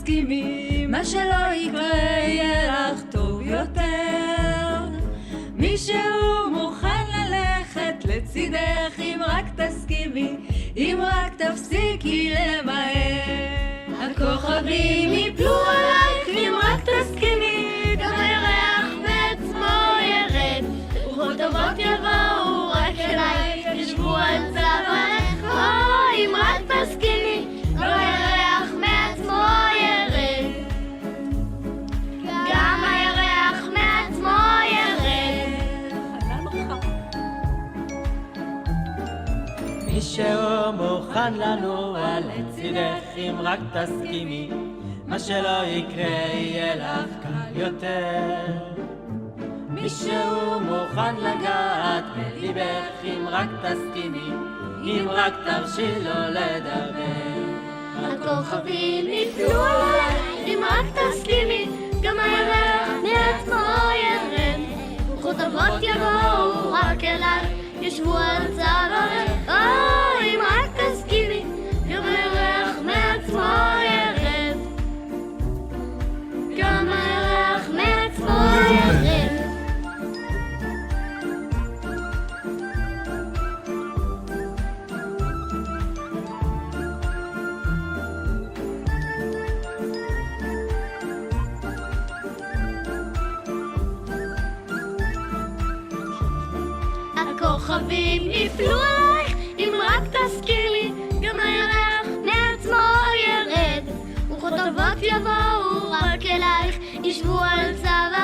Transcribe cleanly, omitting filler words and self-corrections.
תסכימי, מה שלא יקרה יהיה לך טוב יותר. מישהו מוכן ללכת לצידך אם רק תסכימי, אם רק תפסיקי למהר. הכוכבים יפלו עלייך אם רק תסכימי, גם הירח בעצמו ירד, רוחות טובות יבואו רק אלייך, ישבו על צווארך. אם רק תסכימי, גם הירח מעצמו ירד, גם הירח מעצמו ירד. מישהו מוכן לנוע לצידך אם רק תסכימי, מה שלא יקרה יהיה לך קל יותר. מישהו מוכן לגעת בליבך אם רק תסכימי, אם רק תרשי לו לדבר. הכוכבים יפלו עלייך אם רק תסכימי, גם הירח מעצמו ירד, רוחות טובות יבואו רק אלייך, ישבו על צווארך. אם רק תסכימי, גם הירח מעצמו ירד, גם הירח מעצמו ירד. הכוכבים יפלו עלייך אם רק תסכימי, גם הירח מעצמו ירד, רוחות טובות יבואו רק אלייך, ישבו על צווארך.